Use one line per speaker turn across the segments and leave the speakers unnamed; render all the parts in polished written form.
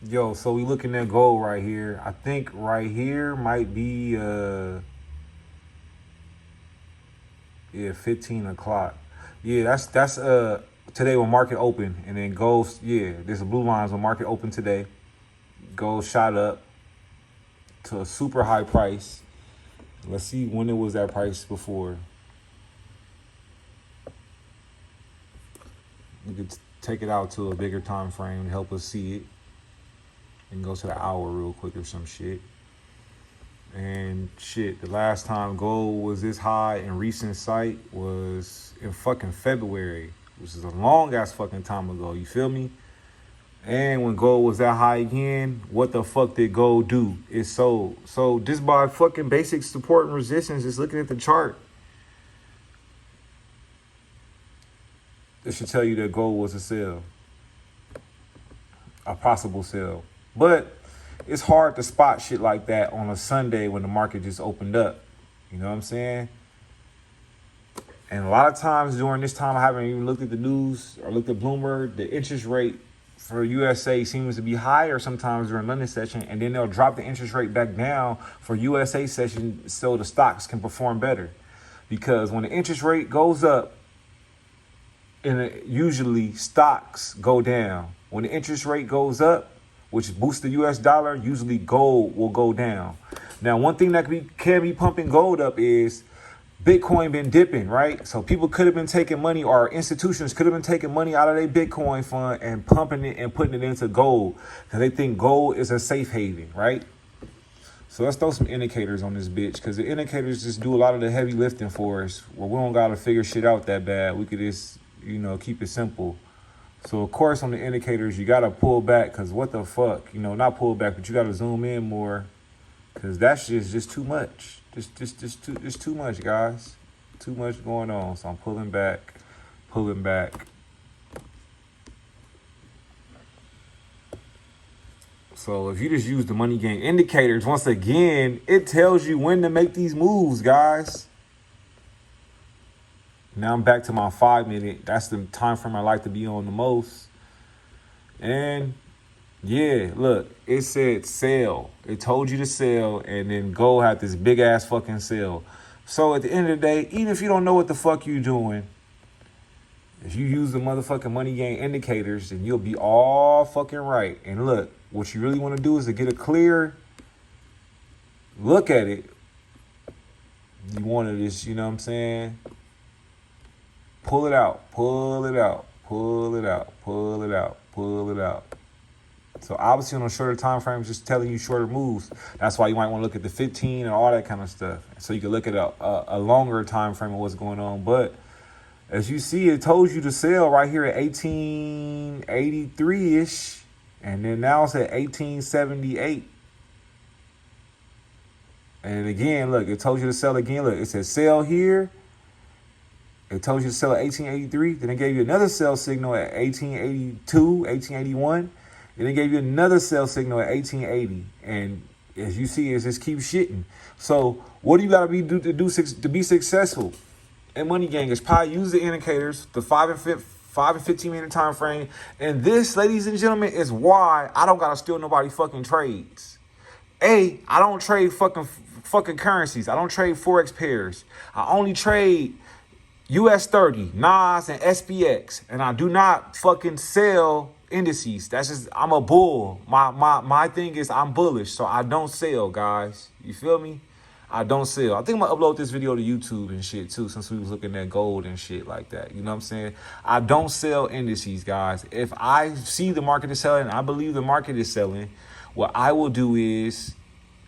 Yo, so we looking at gold right here. I think right here might be yeah, 15 o'clock. Yeah, that's today when market open, and then gold, yeah, there's a blue lines when market open today. Gold shot up to a super high price. Let's see when it was that price before. We could take it out to a bigger time frame and help us see it. And go to the hour real quick or some shit. And shit, the last time gold was this high in recent sight was in fucking February, which is a long ass fucking time ago. You feel me? And when gold was that high again, what the fuck did gold do? It sold. So just by fucking basic support and resistance, just looking at the chart, it should tell you that gold was a sell, a possible sell. But it's hard to spot shit like that on a Sunday when the market just opened up. You know what I'm saying? And a lot of times during this time, I haven't even looked at the news or looked at Bloomberg. The interest rate for USA seems to be higher sometimes during London session, and then they'll drop the interest rate back down for USA session so the stocks can perform better. Because when the interest rate goes up, and usually stocks go down. When the interest rate goes up, which boosts the US dollar, usually gold will go down. Now, one thing that can be pumping gold up is Bitcoin been dipping, right? So people could have been taking money, or institutions could have been taking money out of their Bitcoin fund and pumping it and putting it into gold because they think gold is a safe haven, right? So let's throw some indicators on this bitch, because the indicators just do a lot of the heavy lifting for us, where we don't got to figure shit out that bad. We could just, keep it simple. So, of course, on the indicators, you got to pull back, because what the fuck? Not pull back, but you got to zoom in more, because that's just too much. Just too much, guys. Too much going on. So I'm pulling back. So if you just use the money gain indicators, once again, it tells you when to make these moves, guys. Now I'm back to my 5 minute. That's the time frame I like to be on the most. And yeah, look, it said sell. It told you to sell, and then gold had this big ass fucking sell. So at the end of the day, even if you don't know what the fuck you doing, if you use the motherfucking money gain indicators, then you'll be all fucking right. And look, what you really want to do is to get a clear look at it. You want to just, you know what I'm saying? Pull it out. So obviously on a shorter time frame, just telling you shorter moves. That's why you might want to look at the 15 and all that kind of stuff, so you can look at a longer time frame of what's going on. But as you see, it told you to sell right here at 1883-ish, and then now it's at 1878. And again, look, it told you to sell again. Look, it says sell here. It told you to sell at 1883. Then it gave you another sell signal at 1882, 1881. Then it gave you another sell signal at 1880. And as you see, it just keeps shitting. So what do you got to be successful in money gain? Is probably use the indicators, the 5 and 15 minute time frame. And this, ladies and gentlemen, is why I don't got to steal nobody fucking trades. I don't trade fucking currencies. I don't trade Forex pairs. I only trade US 30, NAS, and SPX, and I do not fucking sell indices. That's just, I'm a bull. My thing is I'm bullish, so I don't sell, guys. You feel me? I don't sell. I think I'm gonna upload this video to YouTube and shit too, since we was looking at gold and shit like that. You know what I'm saying? I don't sell indices, guys. If I see the market is selling, I believe the market is selling, what I will do is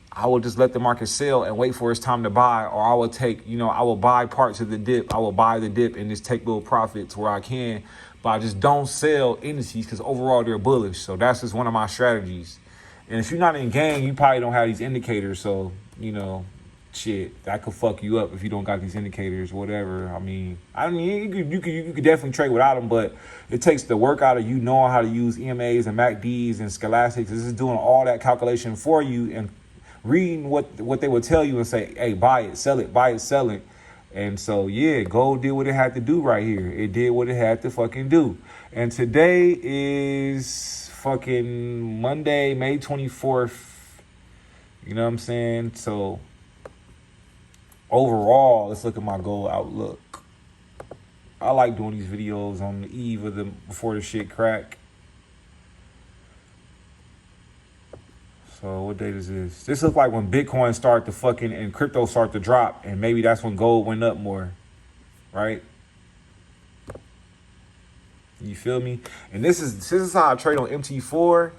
I will just let the market sell and wait for its time to buy, or I will take, I will buy parts of the dip. I will buy the dip and just take little profits where I can, but I just don't sell indices because overall they're bullish. So that's just one of my strategies. And if you're not in gang, you probably don't have these indicators. So, shit, that could fuck you up if you don't got these indicators, whatever. I mean, you could definitely trade without them, but it takes the work out of you knowing how to use EMAs and MACDs and scholastics. This is doing all that calculation for you and reading what they would tell you and say, hey, buy it, sell it, buy it, sell it. And so, yeah, gold did what it had to do right here. It did what it had to fucking do. And today is fucking Monday, May 24th. You know what I'm saying? So overall, let's look at my gold outlook. I like doing these videos on the eve of before the shit crack. So what date is this? This looks like when Bitcoin start to fucking and crypto start to drop, and maybe that's when gold went up more, right? You feel me? And this is how I trade on MT4.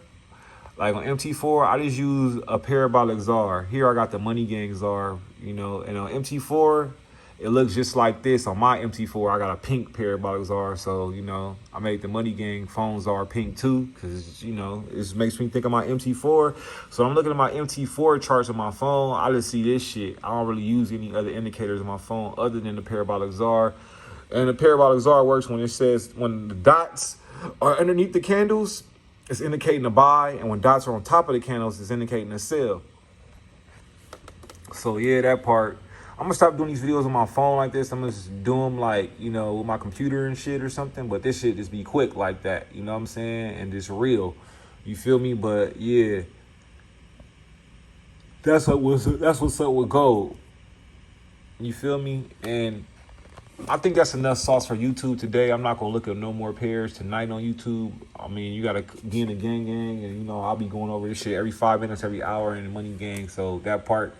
Like on MT4, I just use a parabolic czar. Here I got the money gang czar, you know, and on MT4, it looks just like this. On my MT4, I got a pink parabolic czar. So, you know, I made the money gang phone czar pink too, because, you know, it makes me think of my MT4. So I'm looking at my MT4 charts on my phone. I just see this shit. I don't really use any other indicators on my phone other than the parabolic czar. And the parabolic czar works when it says, when the dots are underneath the candles, it's indicating a buy, and when dots are on top of the candles, it's indicating a sell. So yeah, that part. I'm gonna stop doing these videos on my phone like this. I'm gonna just do them like, you know, with my computer and shit or something. But this shit just be quick like that, you know what I'm saying? And just real. You feel me? But yeah, that's what's up with gold. You feel me? And I think that's enough sauce for YouTube today. I'm not going to look at no more pairs tonight on YouTube. I mean, you got to be in the gang, and, you know, I'll be going over this shit every 5 minutes, every hour in the money gang. So that part.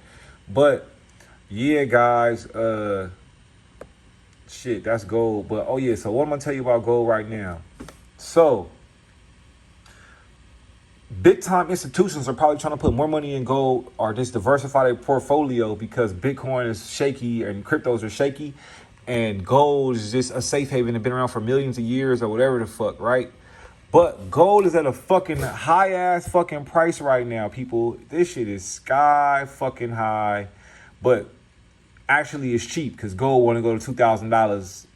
But, yeah, guys, shit, that's gold. But, oh, yeah, so what I'm going to tell you about gold right now. So, big-time institutions are probably trying to put more money in gold or just diversify their portfolio because Bitcoin is shaky and cryptos are shaky. And gold is just a safe haven that's been around for millions of years or whatever the fuck, right? But gold is at a fucking high-ass fucking price right now, people. This shit is sky fucking high. But actually it's cheap because gold want to go to $2,000.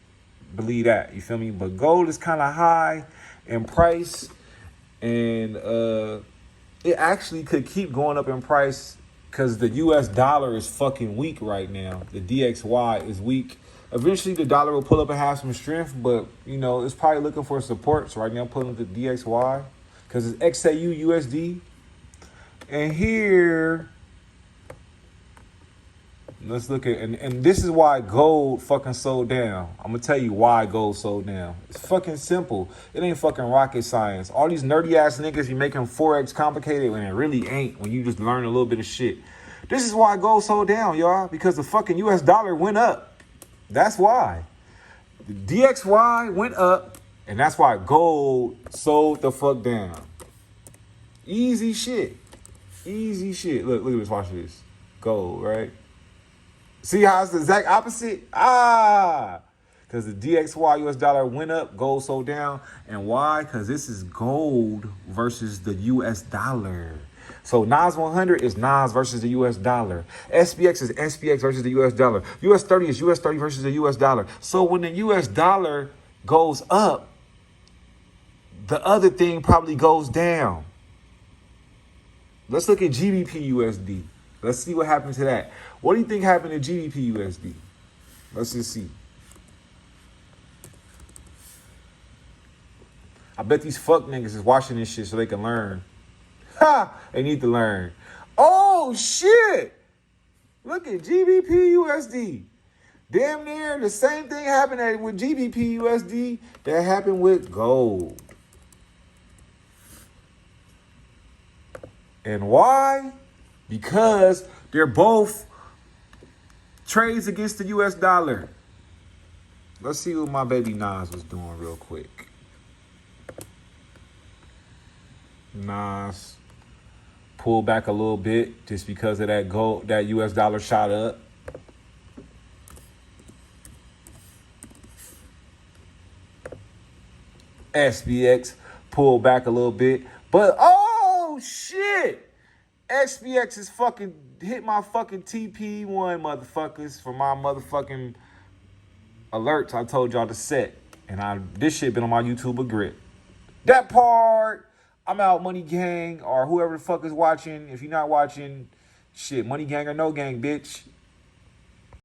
Believe that, you feel me? But gold is kind of high in price. And it actually could keep going up in price because the US dollar is fucking weak right now. The DXY is weak. Eventually, the dollar will pull up and have some strength, but, you know, it's probably looking for support. So right now, I'm pulling up the DXY because it's XAUUSD. And here, let's look at, and this is why gold fucking sold down. I'm going to tell you why gold sold down. It's fucking simple. It ain't fucking rocket science. All these nerdy ass niggas be making Forex complicated when it really ain't, when you just learn a little bit of shit. This is why gold sold down, y'all, because the fucking US dollar went up. That's why. The DXY went up, and that's why gold sold the fuck down. Easy shit. Easy shit. Look at this. Watch this. Gold, right? See how it's the exact opposite? Because the DXY US dollar went up, gold sold down. And why? Because this is gold versus the US dollar. So NAS 100 is NAS versus the US dollar. SPX is SPX versus the US dollar. US 30 is US 30 versus the US dollar. So when the US dollar goes up, the other thing probably goes down. Let's look at GBP USD. Let's see what happened to that. What do you think happened to GBP USD? Let's just see. I bet these fuck niggas is watching this shit so they can learn. Ha! They need to learn. Oh, shit! Look at GBP USD. Damn near the same thing happened with GBP USD that happened with gold. And why? Because they're both trades against the US dollar. Let's see what my baby Nas was doing real quick. Nas pulled back a little bit just because of that gold, that US dollar shot up. SPX pulled back a little bit. But oh shit! SPX is fucking hit my fucking TP1 motherfuckers for my motherfucking alerts I told y'all to set. And this shit been on my YouTube a grip. That part, I'm out, Money Gang, or whoever the fuck is watching. If you're not watching, shit, Money Gang or no gang, bitch.